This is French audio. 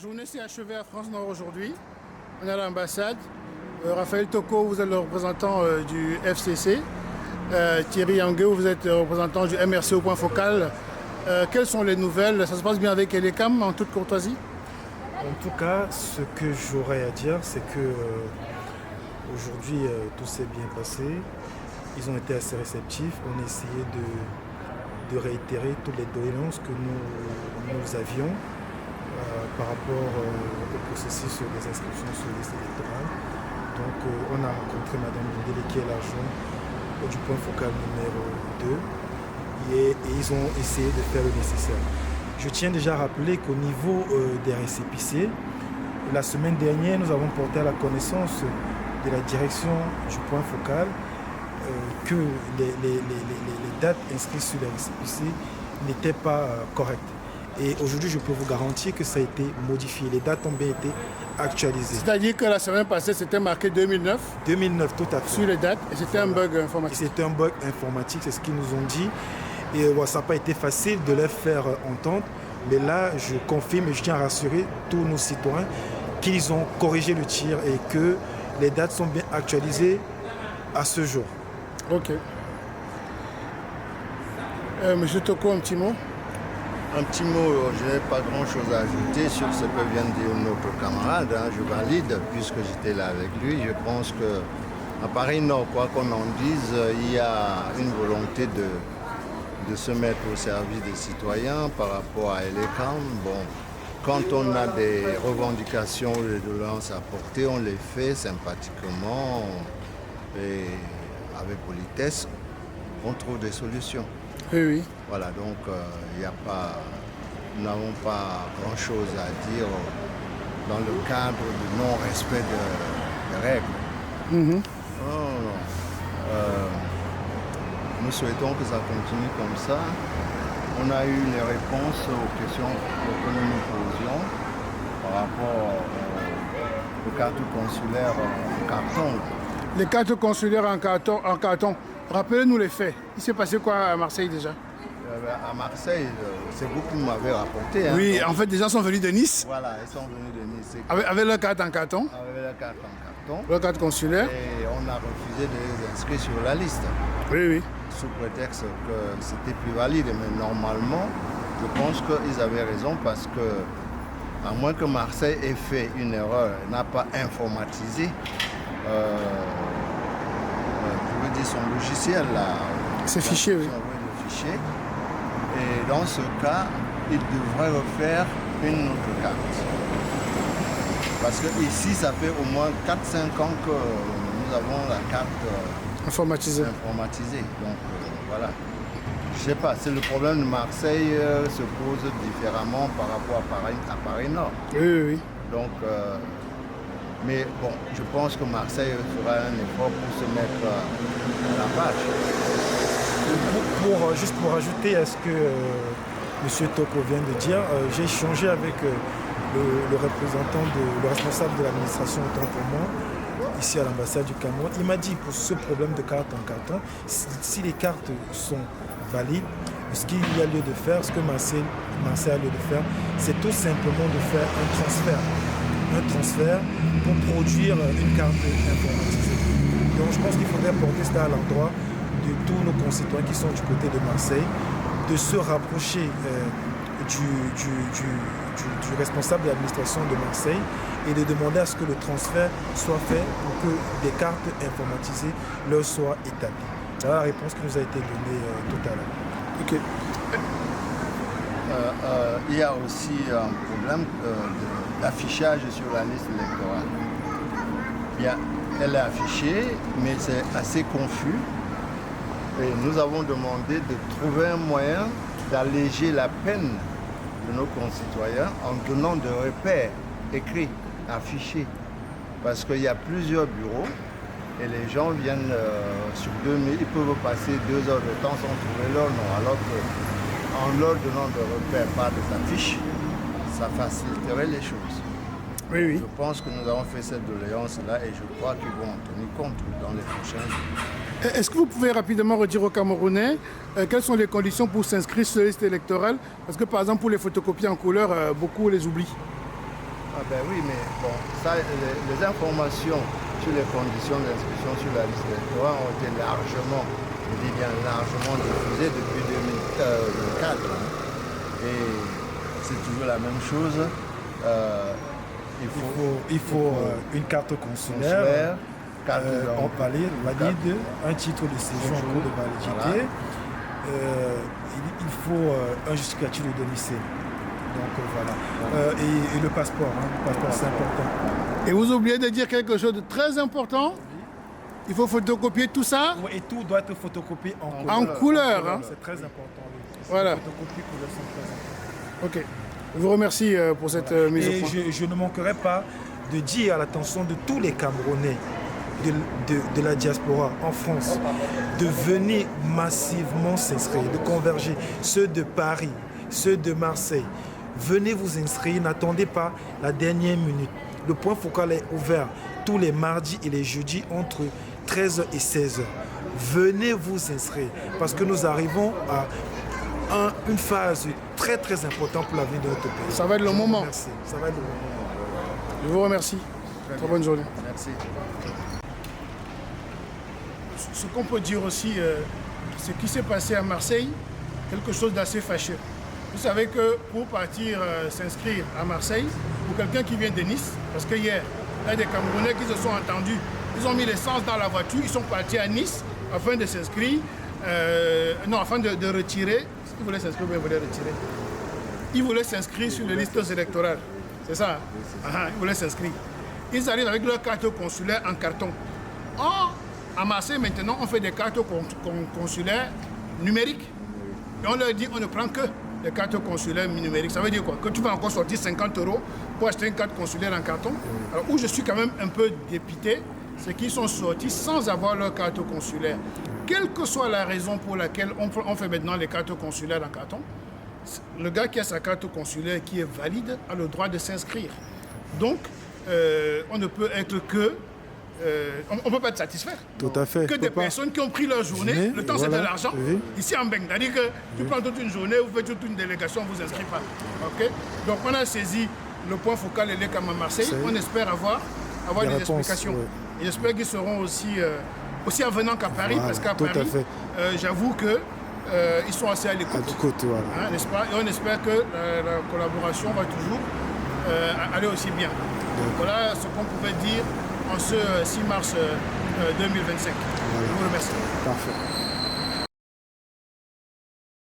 journée s'est achevée à France Nord aujourd'hui. On est à l'ambassade. Raphaël Toko, vous êtes le représentant du FCC. Thierry Angueux, vous êtes le représentant du MRC au point focal. Quelles sont les nouvelles? Ça se passe bien avec Elecam en toute courtoisie? En tout cas, ce que j'aurais à dire, c'est que aujourd'hui tout s'est bien passé. Ils ont été assez réceptifs. On a essayé de réitérer toutes les doléances que nous avions par rapport au processus des inscriptions sur les listes électorales. Donc on a rencontré Madame Lindele qui est l'adjointe du point focal numéro 2 et ils ont essayé de faire le nécessaire. Je tiens déjà à rappeler qu'au niveau des récépissés, la semaine dernière, nous avons porté à la connaissance de la direction du point focal que les dates inscrites sur les récépissés n'étaient pas correctes. Et aujourd'hui, je peux vous garantir que ça a été modifié. Les dates ont bien été actualisées. C'est-à-dire que la semaine passée, c'était marqué 2009? 2009, tout à fait. Sur les dates, et c'était un bug informatique. C'était un bug informatique, c'est ce qu'ils nous ont dit. Et ça n'a pas été facile de les faire entendre. Mais là, je confirme et je tiens à rassurer tous nos citoyens qu'ils ont corrigé le tir et que les dates sont bien actualisées à ce jour. Ok. Monsieur Toko, un petit mot? Un petit mot, je n'ai pas grand-chose à ajouter sur ce que vient de dire notre camarade. Je valide, puisque j'étais là avec lui. Je pense qu'à Paris Nord, quoi qu'on en dise, il y a une volonté de se mettre au service des citoyens par rapport à Elecam. Bon, quand on a des revendications ou des doléances à porter, on les fait sympathiquement et avec politesse, on trouve des solutions. Oui, oui. Voilà, donc nous n'avons pas grand-chose à dire dans le cadre du non-respect des règles. Nous souhaitons que ça continue comme ça. On a eu les réponses aux questions que nous nous posions par rapport aux cartes consulaires en carton. Les cartes consulaires en carton. Rappelez-nous les faits. Il s'est passé quoi à Marseille déjà? À Marseille, c'est vous qui m'avez rapporté. Oui, en fait, des gens sont venus de Nice. Voilà, ils sont venus de Nice. Avec leur carte en carton. Avec leur carte en carton. Leur carte consulaire. Et on a refusé de les inscrire sur la liste. Oui, oui. Sous prétexte que c'était plus valide. Mais normalement, je pense qu'ils avaient raison parce que, à moins que Marseille ait fait une erreur, n'a pas informatisé, je veux dire son logiciel là. C'est fichier, oui. Le fichier. Et dans ce cas, il devrait refaire une autre carte. Parce que ici, ça fait au moins 4-5 ans que nous avons la carte informatisée. Donc voilà. Je ne sais pas, c'est le problème de Marseille se pose différemment par rapport à Paris Nord. Oui, oui, oui. Donc, mais bon, je pense que Marseille fera un effort pour se mettre à la page. Juste pour ajouter à ce que M. Toko vient de dire, j'ai échangé avec le responsable de l'administration autant pour moi, ici à l'ambassade du Cameroun. Il m'a dit pour ce problème de carte en carton, si les cartes sont valides, ce qu'il y a lieu de faire, ce que Marseille a lieu de faire, c'est tout simplement de faire un transfert pour produire une carte informatisée. Donc je pense qu'il faudrait porter cela à l'endroit de tous nos concitoyens qui sont du côté de Marseille, de se rapprocher du responsable de l'administration de Marseille et de demander à ce que le transfert soit fait pour que des cartes informatisées leur soient établies. Voilà la réponse qui nous a été donnée tout à l'heure. Ok. Il y a aussi un problème d'affichage sur la liste électorale. Elle est affichée, mais c'est assez confus. Et nous avons demandé de trouver un moyen d'alléger la peine de nos concitoyens en donnant des repères écrits, affichés. Parce qu'il y a plusieurs bureaux et les gens viennent sur 2000, ils peuvent passer 2 heures de temps sans trouver leur nom. Alors qu'en leur donnant des repères par des affiches, ça faciliterait les choses. Oui, oui. Je pense que nous avons fait cette doléance-là et je crois qu'ils vont en tenir compte dans les prochains jours. Est-ce que vous pouvez rapidement redire aux Camerounais quelles sont les conditions pour s'inscrire sur la liste électorale? Parce que par exemple pour les photocopies en couleur, beaucoup les oublient. Ah ben oui, mais bon, ça, les informations sur les conditions d'inscription sur la liste électorale ont été largement, je dis bien largement diffusées depuis 2004. Hein. Et c'est toujours la même chose. Il faut une carte consulaire, carte valide, un titre de séjour en cours de validité. Voilà. Il faut un justificatif de domicile. Donc voilà. Et le passeport, hein. Le passeport c'est important. Et vous oubliez de dire quelque chose de très important. Il faut photocopier tout ça. Oui, et tout doit être photocopié en couleur. En couleur. Hein. C'est très important. Oui. Voilà. Les photocopies couleurs sont très importantes. Ok. Je vous remercie pour cette mise au point. Et je ne manquerai pas de dire à l'attention de tous les Camerounais de la diaspora en France de venir massivement s'inscrire, de converger, ceux de Paris, ceux de Marseille. Venez vous inscrire, n'attendez pas la dernière minute. Le point focal est ouvert tous les mardis et les jeudis entre 13h et 16h. Venez vous inscrire parce que nous arrivons à une phase très très importante pour l'avenir de notre pays. Ça va être le moment. Merci. Ça va être le moment. Je vous remercie. Très bonne journée. Merci. Ce qu'on peut dire aussi, ce qui s'est passé à Marseille, quelque chose d'assez fâcheux. Vous savez que pour partir s'inscrire à Marseille, pour quelqu'un qui vient de Nice, parce que hier, il y a des Camerounais qui se sont entendus, ils ont mis l'essence dans la voiture, ils sont partis à Nice afin de s'inscrire, afin de retirer. Ils voulaient s'inscrire, mais ils voulaient retirer. Ils voulaient s'inscrire sur les listes électorales. C'est ça, hein? Ils voulaient s'inscrire. Ils arrivent avec leur carte consulaire en carton. Or, à Marseille, maintenant, on fait des cartes consulaires numériques. Et on leur dit, on ne prend que les cartes consulaires numériques. Ça veut dire quoi? Que tu vas encore sortir 50 € pour acheter une carte consulaire en carton. Alors, où je suis quand même un peu dépité, c'est qu'ils sont sortis sans avoir leur carte consulaire. Quelle que soit la raison pour laquelle on fait maintenant les cartes consulaires en carton, le gars qui a sa carte consulaire qui est valide a le droit de s'inscrire. Donc, on ne peut être que... on ne peut pas être satisfait. Tout à fait. Que des personnes qui ont pris leur journée, le temps c'est de l'argent. Oui. Ici en Beng, c'est-à-dire que tu prends toute une journée, vous faites toute une délégation, vous inscrivez pas. Okay? Donc on a saisi le point focal et les CAM à Marseille. On espère avoir des explications. Oui. Et j'espère qu'ils seront aussi avenants qu'à Paris, parce qu'à tout Paris, j'avoue que ils sont assez à l'écoute. Voilà. Hein, n'est-ce pas? Et on espère que la collaboration va toujours aller aussi bien. Voilà ce qu'on pouvait dire en ce 6 mars 2025. Voilà. Je vous remercie. Parfait.